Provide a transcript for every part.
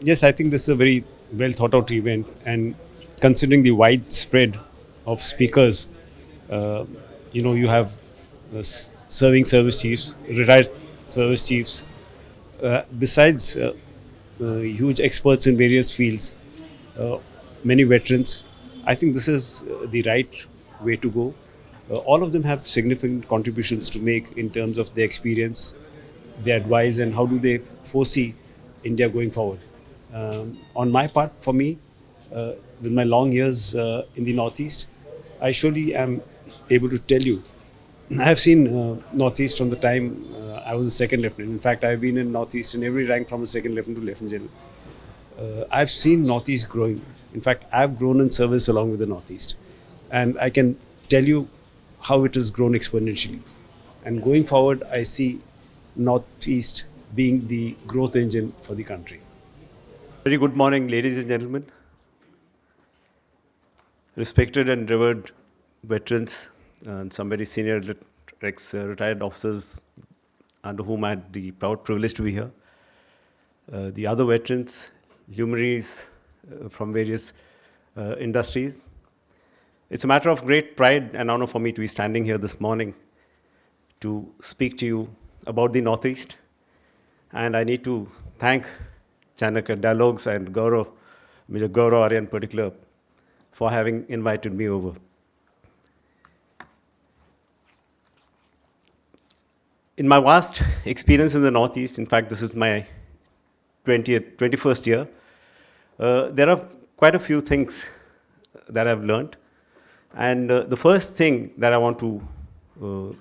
Yes, I think this is a very well thought out event, and considering the widespread of speakers, uh, you have serving service chiefs, retired service chiefs, besides huge experts in various fields, uh, many veterans. I think this is the right way to go. All of them have significant contributions to make in terms of their experience, their advice, and how do they foresee India going forward. On my part, for me, with my long years in the Northeast, I surely am able to tell you. I have seen Northeast from the time I was a second lieutenant. In fact, I've been in Northeast in every rank from a second lieutenant to lieutenant general. I've seen Northeast growing. In fact, I've grown in service along with the Northeast. And I can tell you how it has grown exponentially. And going forward, I see Northeast being the growth engine for the country. Very good morning, ladies and gentlemen. Respected and revered veterans and some very senior ex-retired officers under whom I had the proud privilege to be here. The other veterans, luminaries from various industries. It's a matter of great pride and honor for me to be standing here this morning to speak to you about the Northeast. And I need to thank Chanakya Dialogues and Gaurav, Major Gaurav Arya in particular, for having invited me over. In my vast experience in the Northeast, in fact, this is my 21st year, there are quite a few things that I've learned. And the first thing that I want to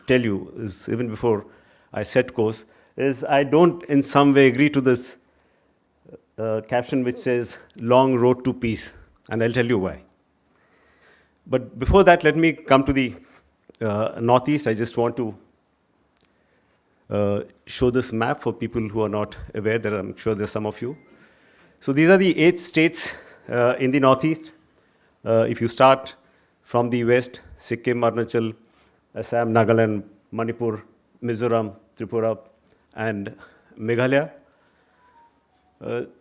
tell you is, even before I set course, is I don't in some way agree to this caption which says, "Long road to peace," and I'll tell you why. But before that, let me come to the Northeast. I just want to show this map for people who are not aware. That I'm sure there's some of you. So these are the 8 states in the Northeast. If you start from the west, Sikkim, Arunachal, Assam, Nagaland, Manipur, Mizoram, Tripura, and Meghalaya.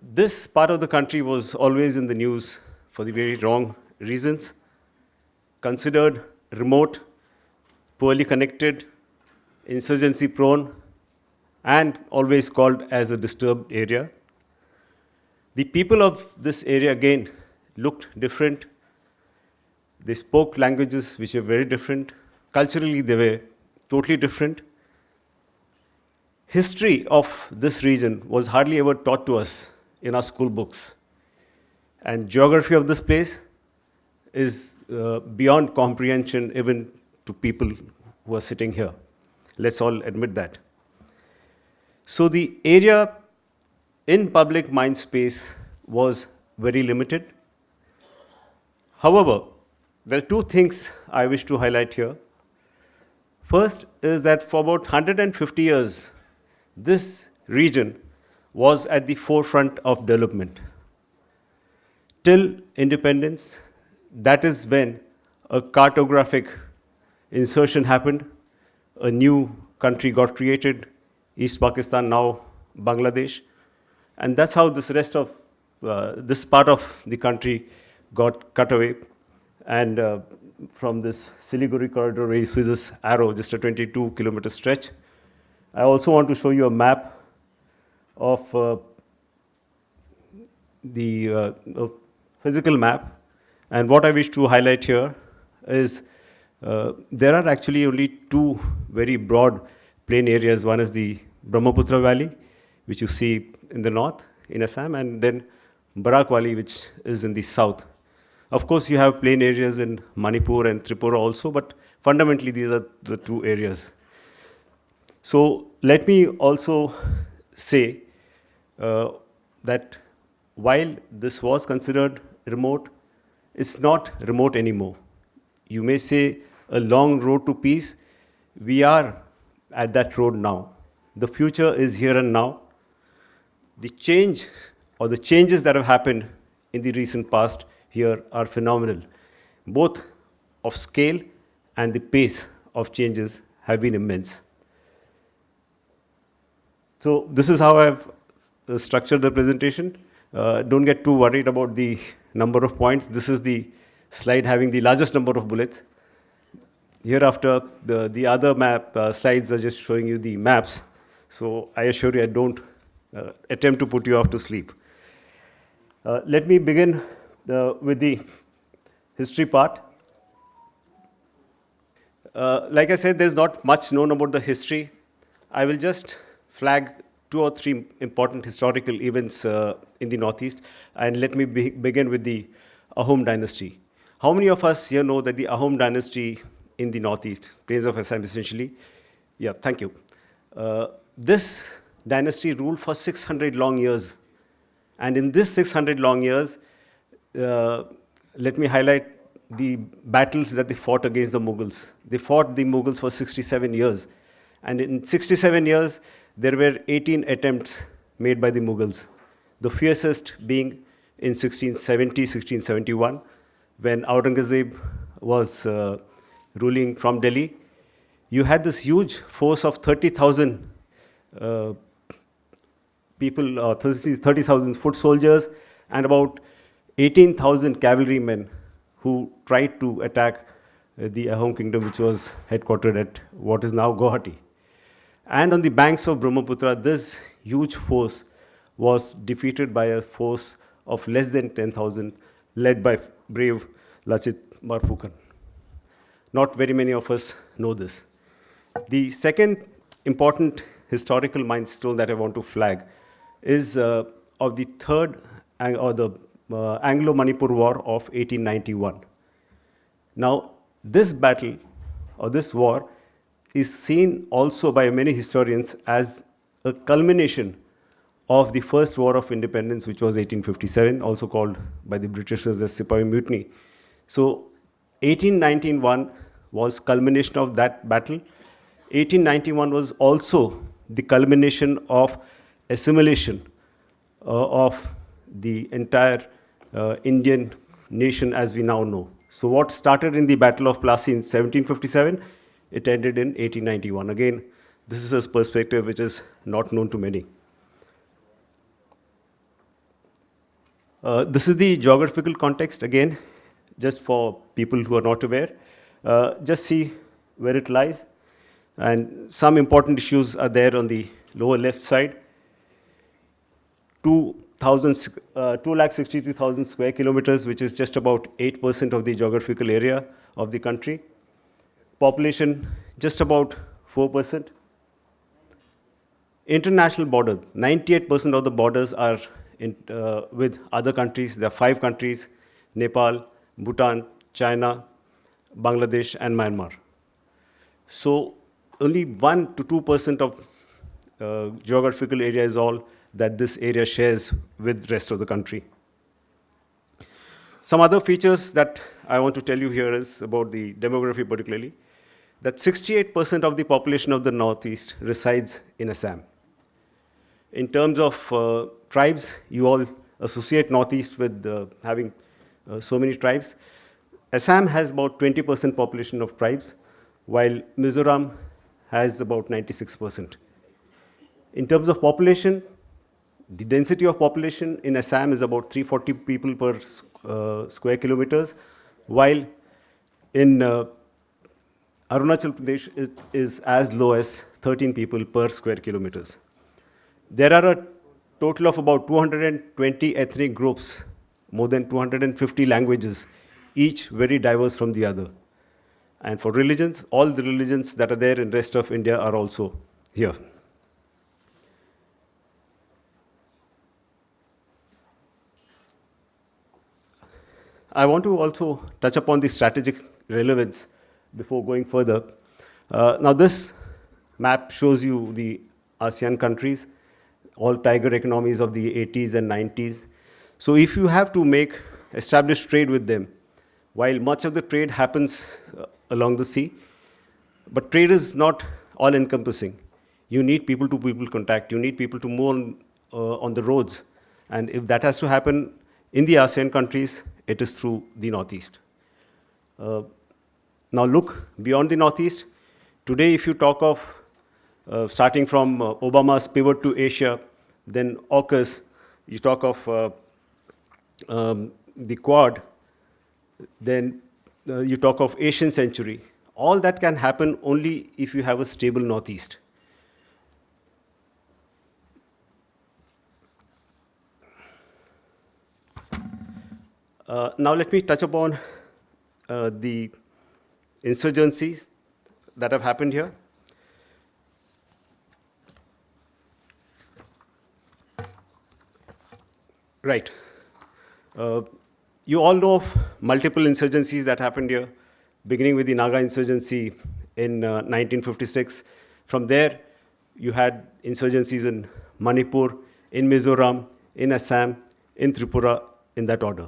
This part of the country was always in the news for the very wrong reasons. Considered remote, poorly connected, insurgency prone, and always called as a disturbed area. The people of this area, again, looked different. They spoke languages which were very different. Culturally, they were totally different. History of this region was hardly ever taught to us in our school books. And geography of this place is beyond comprehension even to people who are sitting here. Let's all admit that. So the area in public mind space was very limited. However, there are 2 things I wish to highlight here. First is that for about 150 years, this region was at the forefront of development. Till independence, that is when a cartographic insertion happened, a new country got created, East Pakistan, now Bangladesh, and that's how this rest of this part of the country got cut away. And from this Siliguri corridor, where you see this arrow, just a 22-kilometer stretch. I also want to show you a map of the physical map. And what I wish to highlight here is there are actually only 2 very broad plain areas. One is the Brahmaputra Valley, which you see in the north in Assam, and then Barak Valley, which is in the south. Of course, you have plain areas in Manipur and Tripura also, but fundamentally these are the 2 areas. So let me also say that while this was considered remote, it's not remote anymore. You may say a long road to peace. We are at that road now. The future is here and now. The change or the changes that have happened in the recent past here are phenomenal. Both of scale and the pace of changes have been immense. So this is how I've structured the presentation. Don't get too worried about the number of points. This is the slide having the largest number of bullets. Hereafter, the other map slides are just showing you the maps. So I assure you, I don't attempt to put you off to sleep. Let me begin with the history part. Like I said, there's not much known about the history. I will just flag 2 or 3 important historical events in the Northeast. And let me begin with the Home Dynasty. How many of us here know that the Home Dynasty in the Northeast, plains of Assam essentially? Yeah, thank you. This dynasty ruled for 600 long years. And in this 600 long years, let me highlight the battles that they fought against the Mughals. They fought the Mughals for 67 years. And in 67 years, there were 18 attempts made by the Mughals. The fiercest being in 1670, 1671, when Aurangzeb was ruling from Delhi. You had this huge force of 30,000 people, 30,000 foot soldiers, and about 18,000 cavalrymen who tried to attack the Ahom kingdom, which was headquartered at what is now Guwahati. And on the banks of Brahmaputra, this huge force was defeated by a force of less than 10,000, led by brave Lachit Barphukan. Not very many of us know this. The second important historical milestone that I want to flag is of the third, or the Anglo-Manipur War of 1891. Now, this battle, or this war, is seen also by many historians as a culmination of the first war of independence, which was 1857, also called by the Britishers as Sepoy Mutiny. So 1891 was culmination of that battle. 1891 was also the culmination of assimilation of the entire Indian nation as we now know. So what started in the Battle of Plassey in 1757, it ended in 1891. Again, this is a perspective which is not known to many. This is the geographical context, again, just for people who are not aware. Just see where it lies. And some important issues are there on the lower left side. 263,000 square kilometers, which is just about 8% of the geographical area of the country. Population, just about 4%. International border, 98% of the borders are with other countries. There are 5 countries: Nepal, Bhutan, China, Bangladesh, and Myanmar. So only 1 to 2% of geographical area is all that this area shares with the rest of the country. Some other features that I want to tell you here is about the demography particularly, that 68% of the population of the Northeast resides in Assam. In terms of tribes, you all associate Northeast with having so many tribes. Assam has about 20% population of tribes, while Mizoram has about 96%. In terms of population, the density of population in Assam is about 340 people per square kilometers, while in Arunachal Pradesh is as low as 13 people per square kilometers. There are a total of about 220 ethnic groups, more than 250 languages, each very diverse from the other. And for religions, all the religions that are there in the rest of India are also here. I want to also touch upon the strategic relevance before going further. Now this map shows you the ASEAN countries, all tiger economies of the 80s and 90s. So if you have to make established trade with them, while much of the trade happens along the sea, but trade is not all-encompassing. You need people-to-people contact. You need people to move on the roads. And if that has to happen in the ASEAN countries, it is through the Northeast. Now look beyond the Northeast. Today, if you talk of starting from Obama's pivot to Asia, then AUKUS, you talk of the Quad, then you talk of Asian century. All that can happen only if you have a stable Northeast. Now let me touch upon the insurgencies that have happened here. Right. Uh, you all know of multiple insurgencies that happened here, beginning with the Naga insurgency in 1956. From there, you had insurgencies in Manipur, in Mizoram, in Assam, in Tripura, in that order.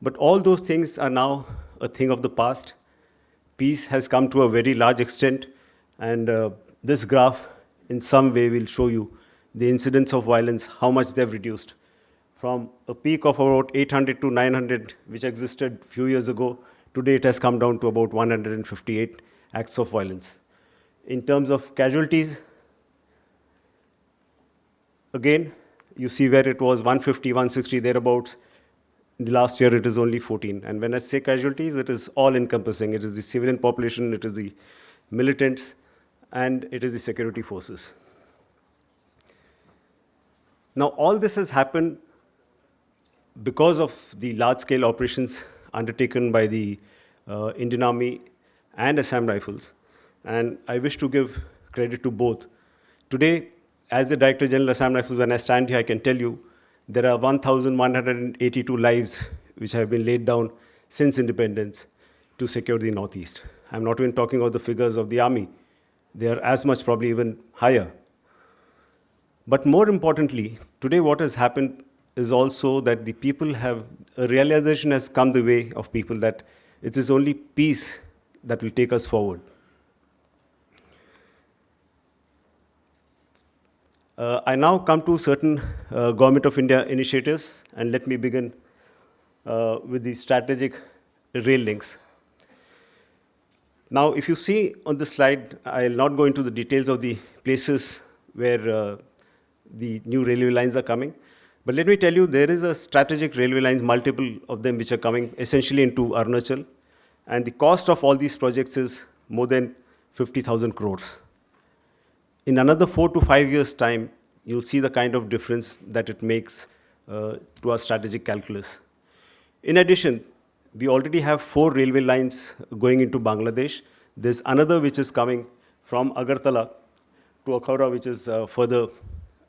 But all those things are now a thing of the past. Peace has come to a very large extent, and this graph, in some way, will show you the incidence of violence, how much they've reduced. From a peak of about 800 to 900, which existed a few years ago, today it has come down to about 158 acts of violence. In terms of casualties, again, you see where it was 150, 160, thereabouts. The last year it is only 14. And when I say casualties, it is all encompassing. It is the civilian population, it is the militants, and it is the security forces. Now, all this has happened because of the large-scale operations undertaken by the Indian Army and Assam Rifles, and I wish to give credit to both. Today, as the Director General Assam Rifles, when I stand here, I can tell you there are 1,182 lives which have been laid down since independence to secure the Northeast. I'm not even talking about the figures of the Army. They are as much, probably even higher. But more importantly, today what has happened is also that the people have, a realization has come the way of people that it is only peace that will take us forward. I now come to certain Government of India initiatives, and let me begin with the strategic rail links. Now, if you see on this slide, I'll not go into the details of the places where the new railway lines are coming. But let me tell you, there is a strategic railway lines, multiple of them which are coming essentially into Arunachal. And the cost of all these projects is more than 50,000 crores. In another 4 to 5 years' time, you'll see the kind of difference that it makes to our strategic calculus. In addition, we already have 4 railway lines going into Bangladesh. There's another which is coming from Agartala to Akhara, which is further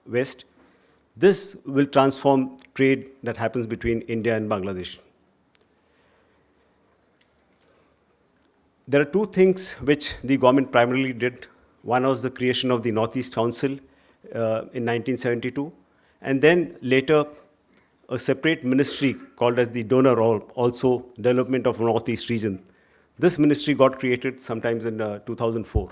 west. This will transform trade that happens between India and Bangladesh. There are 2 things which the government primarily did. One was the creation of the Northeast Council in 1972, and then later a separate ministry called as the Donor, or also Development of Northeast Region. This ministry got created sometimes in 2004.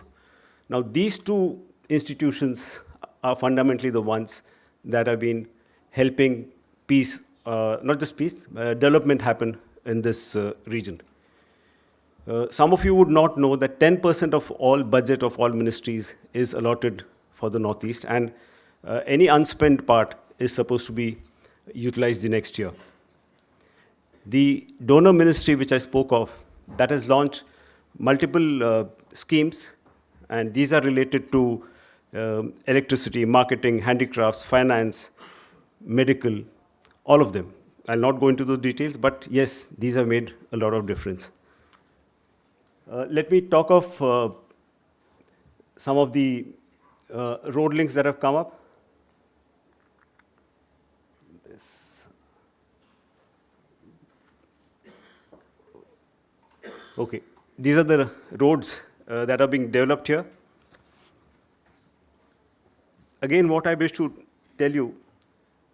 Now, these 2 institutions are fundamentally the ones that have been helping peace, not just peace, development happen in this region. Some of you would not know that 10% of all budget of all ministries is allotted for the Northeast, and any unspent part is supposed to be utilized the next year. The donor ministry, which I spoke of, that has launched multiple schemes, and these are related to electricity, marketing, handicrafts, finance, medical, all of them. I'll not go into those details, but yes, these have made a lot of difference. Let me talk of some of the road links that have come up. Okay, these are the roads that are being developed here. Again, what I wish to tell you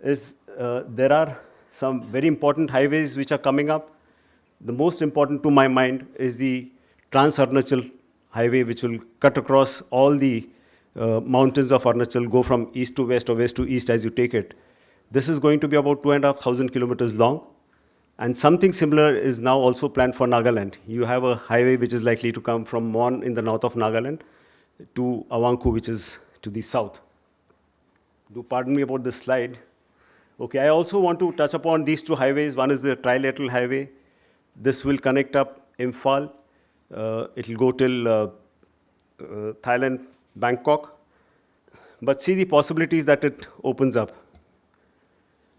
is there are some very important highways which are coming up. The most important to my mind is the Trans-Arunachal Highway, which will cut across all the mountains of Arunachal, go from east to west or west to east as you take it. This is going to be about 2,500 kilometers long. And something similar is now also planned for Nagaland. You have a highway which is likely to come from Mon in the north of Nagaland to Awanku, which is to the south. Do pardon me about this slide, Okay, I also want to touch upon these two highways. One is the Trilateral Highway. This will connect up Imphal. It will go till Thailand, Bangkok. But see the possibilities that it opens up.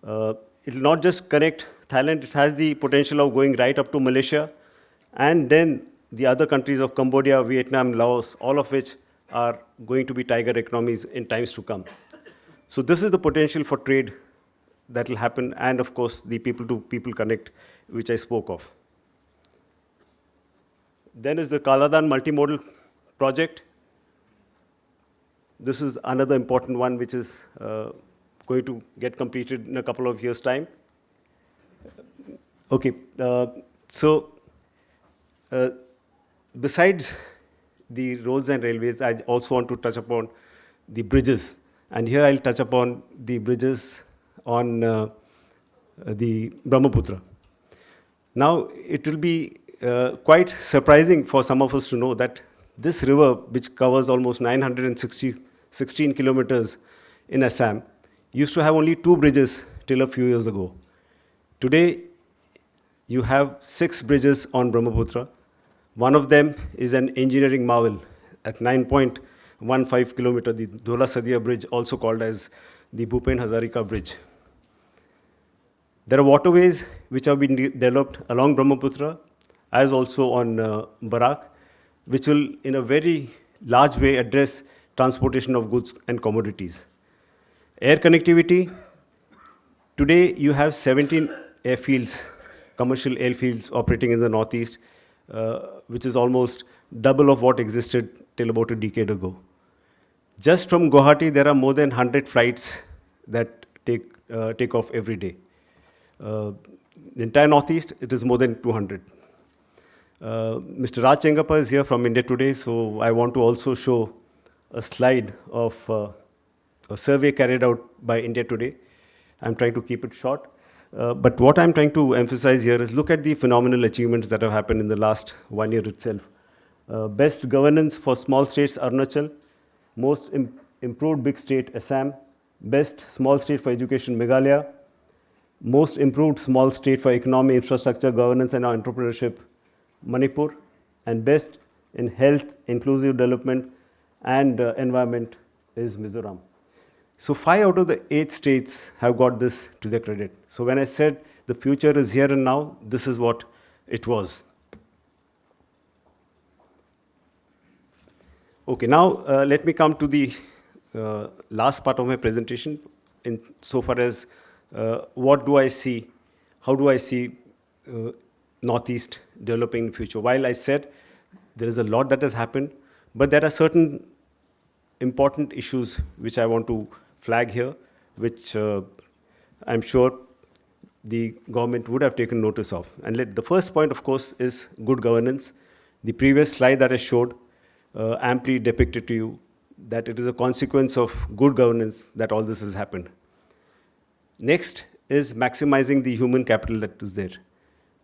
It will not just connect Thailand, it has the potential of going right up to Malaysia, and then the other countries of Cambodia, Vietnam, Laos, all of which are going to be tiger economies in times to come. So this is the potential for trade that will happen, and of course the people-to-people connect, which I spoke of. Then is the Kaladan multimodal project. This is another important one which is going to get completed in a couple of years' time. Okay, so besides the roads and railways, I also want to touch upon the bridges. And here I'll touch upon the bridges on the Brahmaputra. Now, it will be quite surprising for some of us to know that this river, which covers almost 916 kilometers in Assam, used to have only 2 bridges till a few years ago. Today, you have 6 bridges on Brahmaputra. One of them is an engineering marvel at 9.15 kilometer, the Dhola Sadia Bridge, also called as the Bhupen Hazarika Bridge. There are waterways which have been developed along Brahmaputra, as also on Bharat, which will in a very large way address transportation of goods and commodities. Air connectivity, today you have 17 airfields, commercial airfields operating in the northeast, which is almost double of what existed till about a decade ago. Just from Guwahati, there are more than 100 flights that take off every day. The entire northeast, it is more than 200. Mr. Raj Chengappa is here from India Today, so I want to also show a slide of a survey carried out by India Today. I'm trying to keep it short. But what I'm trying to emphasize here is look at the phenomenal achievements that have happened in the last 1 year itself. Best governance for small states, Arunachal. Most improved big state, Assam. Best small state for education, Meghalaya. Most improved small state for economy, infrastructure, governance and entrepreneurship, Manipur. And best in health, inclusive development and environment is Mizoram. So 5 out of the 8 states have got this to their credit. So when I said the future is here and now, this is what it was. Okay, now let me come to the last part of my presentation in so far as what do I see, how do I see Northeast developing in the future. While I said there is a lot that has happened, but there are certain important issues which I want to flag here, which I'm sure the government would have taken notice of. And the first point, of course, is good governance. The previous slide that I showed amply depicted to you that it is a consequence of good governance that all this has happened. Next is maximizing the human capital that is there.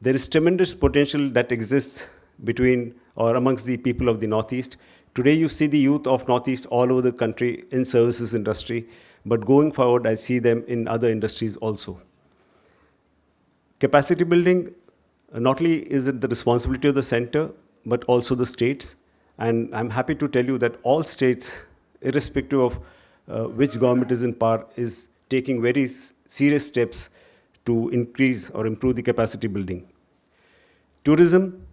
There is tremendous potential that exists between or amongst the people of the Northeast. Today you see the youth of Northeast all over the country in services industry, but going forward I see them in other industries also. Capacity building, not only is it the responsibility of the center, but also the states. And I'm happy to tell you that all states, irrespective of which government is in power, is taking very serious steps to increase or improve the capacity building. Tourism,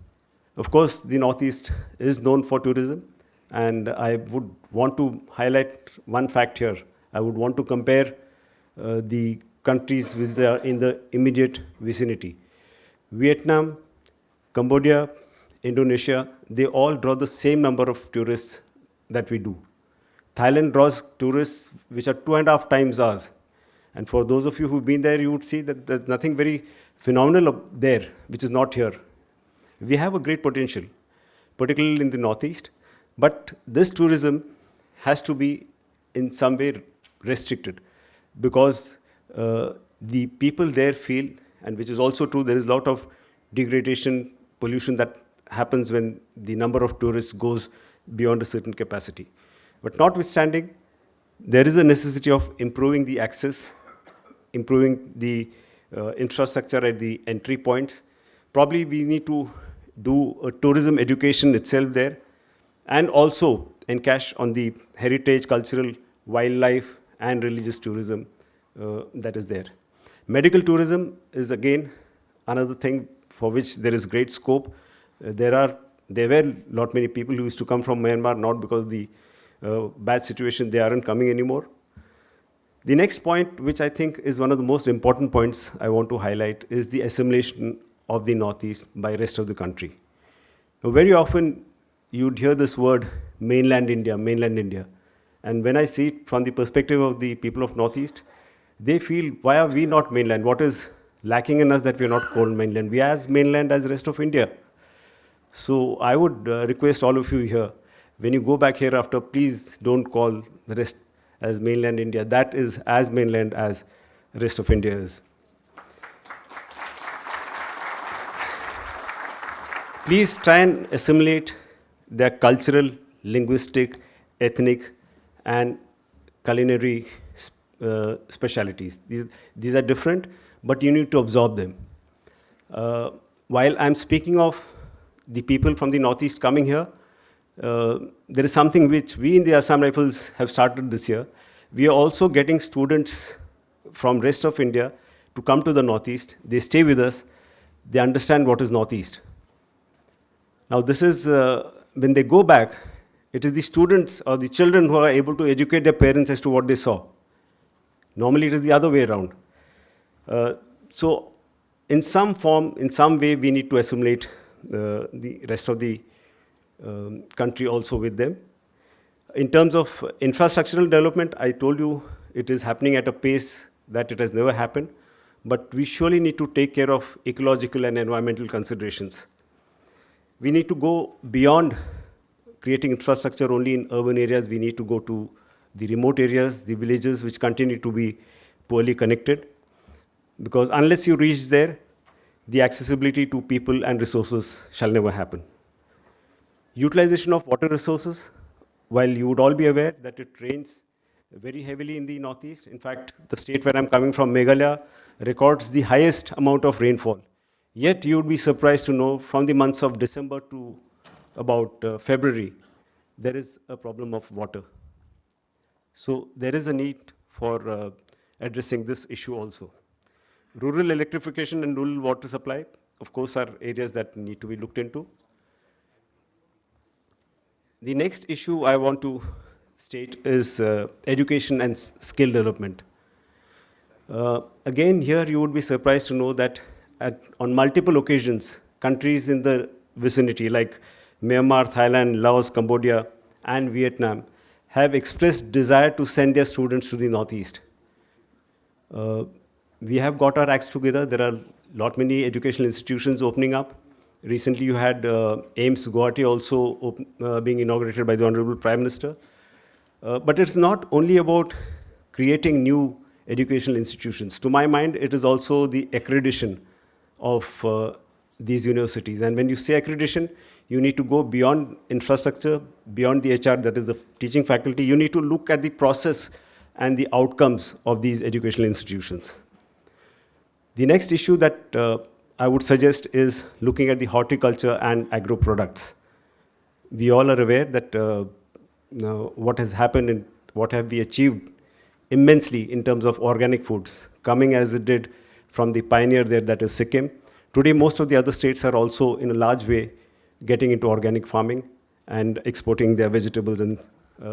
of course, the Northeast is known for tourism. And I would want to highlight one fact here. I would want to compare the countries which are in the immediate vicinity. Vietnam, Cambodia, Indonesia, they all draw the same number of tourists that we do. Thailand draws tourists which are 2.5 times ours. And for those of you who've been there, you would see that there's nothing very phenomenal there, which is not here. We have a great potential, particularly in the Northeast. But this tourism has to be in some way restricted because the people there feel, and which is also true, there is a lot of degradation, pollution that happens when the number of tourists goes beyond a certain capacity. But notwithstanding, there is a necessity of improving the access improving the infrastructure at the entry points. Probably we need to do a tourism education itself there, and also encash on the heritage, cultural, wildlife, and religious tourism that is there. Medical tourism is again another thing for which there is great scope. There were not many people who used to come from Myanmar, not because of the bad situation, they aren't coming anymore. The next point, which I think is one of the most important points I want to highlight, is the assimilation of the Northeast by rest of the country. Now, very often you'd hear this word mainland India, mainland India. And when I see it from the perspective of the people of Northeast, they feel, why are we not mainland? What is lacking in us that we are not called mainland? We are as mainland as the rest of India. So I would request all of you here, when you go back here after, please don't call the rest as mainland India. That is as mainland as the rest of India is. Please try and assimilate their cultural, linguistic, ethnic, and culinary specialties. These are different, but you need to absorb them. While I'm speaking of the people from the Northeast coming here, there is something which we in the Assam Rifles have started this year. We are also getting students from rest of India to come to the Northeast. They stay with us. They understand what is Northeast. Now this is, when they go back, it is the students or the children who are able to educate their parents as to what they saw. Normally it is the other way around. So in some form, in some way, we need to assimilate the rest of the country also with them. In terms of infrastructural development, I told you it is happening at a pace that it has never happened, but we surely need to take care of ecological and environmental considerations. We need to go beyond creating infrastructure only in urban areas. We need to go to the remote areas, the villages which continue to be poorly connected, because unless you reach there, the accessibility to people and resources shall never happen. Utilization of water resources, while you would all be aware that it rains very heavily in the Northeast. In fact, the state where I'm coming from, Meghalaya, records the highest amount of rainfall. Yet you would be surprised to know from the months of December to about February, there is a problem of water. So there is a need for addressing this issue also. Rural electrification and rural water supply, of course, are areas that need to be looked into. The next issue I want to state is education and skill development. Again, here you would be surprised to know that on multiple occasions, countries in the vicinity like Myanmar, Thailand, Laos, Cambodia, and Vietnam have expressed desire to send their students to the Northeast. We have got our acts together. There are many educational institutions opening up. Recently, you had AIMS Guwahati also being inaugurated by the Honorable Prime Minister. But it's not only about creating new educational institutions. To my mind, it is also the accreditation of these universities. And when you say accreditation, you need to go beyond infrastructure, beyond the HR, that is the teaching faculty. You need to look at the process and the outcomes of these educational institutions. The next issue that I would suggest is looking at the horticulture and agro products. We all are aware that what has happened and what have we achieved immensely in terms of organic foods, coming as it did from the pioneer there, that is Sikkim. Today, most of the other states are also in a large way getting into organic farming and exporting their vegetables and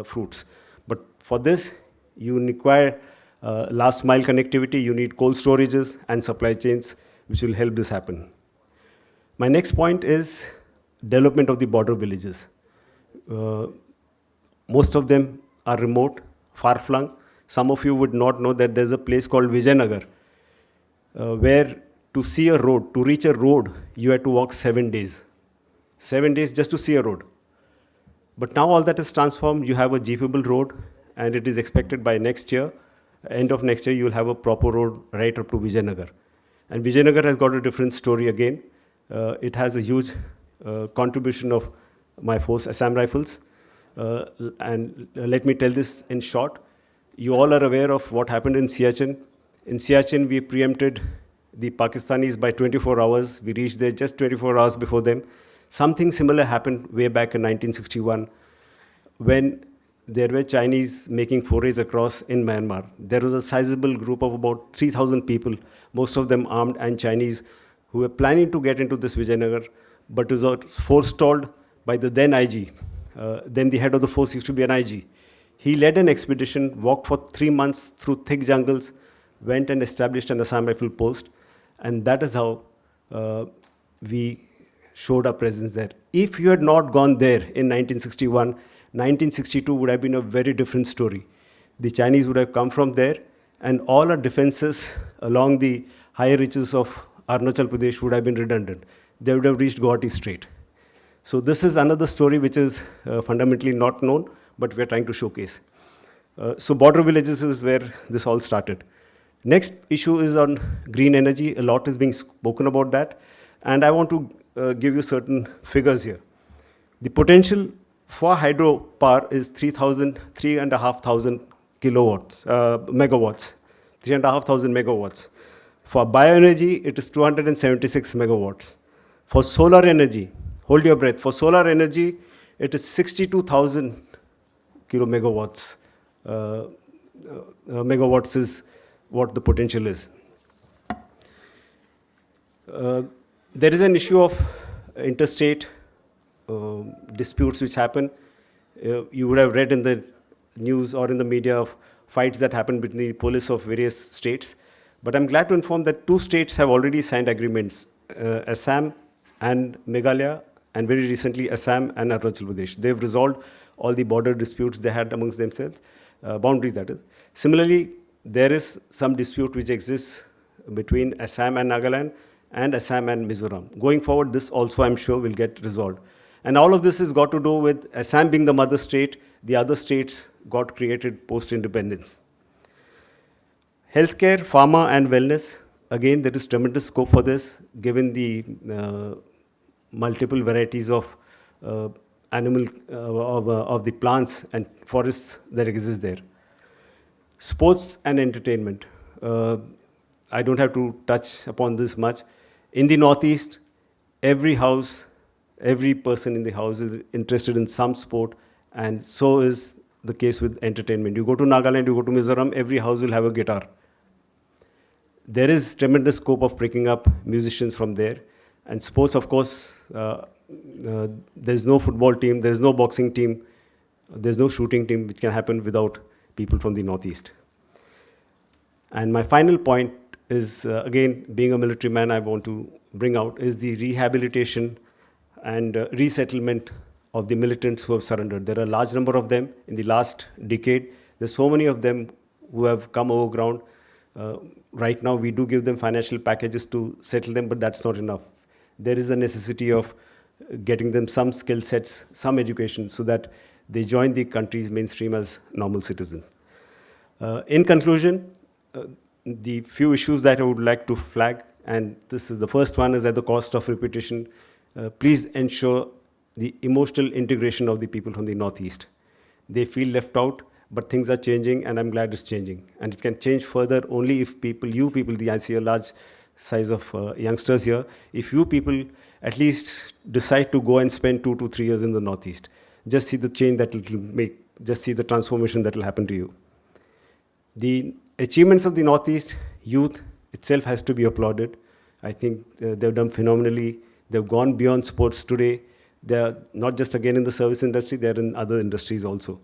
fruits. But for this, you require last mile connectivity, you need cold storages and supply chains which will help this happen. My next point is development of the border villages. Most of them are remote, far-flung. Some of you would not know that there's a place called Vijayanagar, where to see a road, to reach a road, you had to walk 7 days. 7 days just to see a road. But now all that is transformed. You have a jeepable road, and it is expected by next year, end of next year, you will have a proper road right up to Vijayanagar. And Vijayanagar has got a different story again. It has a huge contribution of my force, Assam Rifles. And let me tell this in short. You all are aware of what happened in Siachen In Siachen, we preempted the Pakistanis by 24 hours. We reached there just 24 hours before them. Something similar happened way back in 1961 when there were Chinese making forays across in Myanmar. There was a sizable group of about 3,000 people, most of them armed and Chinese, who were planning to get into this Vijayanagar, but was forestalled by the then IG. Then the head of the force used to be an IG. He led an expedition, walked for 3 months through thick jungles, went and established an Assam rifle post, and that is how we showed our presence there. If you had not gone there in 1961, 1962 would have been a very different story. The Chinese would have come from there, and all our defenses along the higher reaches of Arunachal Pradesh would have been redundant. They would have reached Guwahati Strait. So this is another story which is fundamentally not known, but we are trying to showcase. So border villages is where this all started. Next issue is on green energy. A lot is being spoken about that. And I want to give you certain figures here. The potential for hydropower is 3,500 kilowatts, megawatts, 3,500 megawatts. For bioenergy, it is 276 megawatts. For solar energy, hold your breath, for solar energy, it is 62,000 megawatts. Megawatts is what the potential is. There is an issue of interstate disputes which happen. You would have read in the news or in the media of fights that happen between the police of various states. But I'm glad to inform that 2 states have already signed agreements, Assam and Meghalaya, and very recently Assam and Arunachal Pradesh. They've resolved all the border disputes they had amongst themselves, boundaries that is. Similarly, there is some dispute which exists between Assam and Nagaland and Assam and Mizoram. Going forward, this also I'm sure will get resolved. And all of this has got to do with Assam being the mother state, the other states got created post-independence. Healthcare, pharma and wellness, again there is tremendous scope for this given the multiple varieties of of the plants and forests that exist there. Sports and entertainment. I don't have to touch upon this much. In the Northeast, every house, every person in the house is interested in some sport, and so is the case with entertainment. You go to Nagaland, you go to Mizoram, every house will have a guitar. There is tremendous scope of breaking up musicians from there. And sports, of course, there's no football team, there's no boxing team, there's no shooting team which can happen without people from the Northeast. And my final point is, again, being a military man, I want to bring out, is the rehabilitation and resettlement of the militants who have surrendered. There are a large number of them in the last decade. There's so many of them who have come over ground. Right now, we do give them financial packages to settle them, but that's not enough. There is a necessity of getting them some skill sets, some education, so that they join the country's mainstream as normal citizens. In conclusion, the few issues that I would like to flag, and this is the first one, is at the cost of repetition, please ensure the emotional integration of the people from the Northeast. They feel left out, but things are changing, and I'm glad it's changing. And it can change further only if people, I see a large size of youngsters here, if you people at least decide to go and spend 2 to 3 years in the Northeast, just see the change that it will make, just see the transformation that will happen to you. The achievements of the Northeast youth itself has to be applauded. I think they've done phenomenally. They've gone beyond sports today. They're not just again in the service industry, they're in other industries also.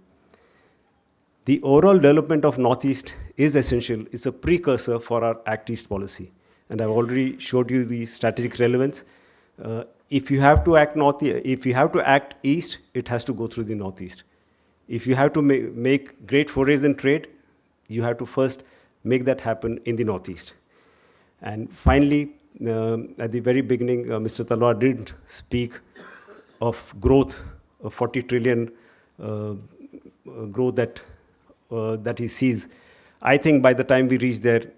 The overall development of Northeast is essential. It's a precursor for our Act East policy. And I've already showed you the strategic relevance. If you have to act East, it has to go through the Northeast. If you have to make great forays in trade, you have to first make that happen in the Northeast. And finally, at the very beginning, Mr. Talwar did speak of growth, of 40 trillion growth that he sees. I think by the time we reach there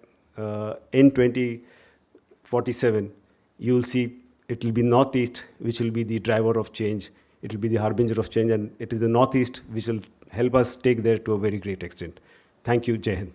in 2047, you will see it will be Northeast which will be the driver of change. It will be the harbinger of change, and it is the Northeast which will help us take there to a very great extent. Thank you. Jai Hind.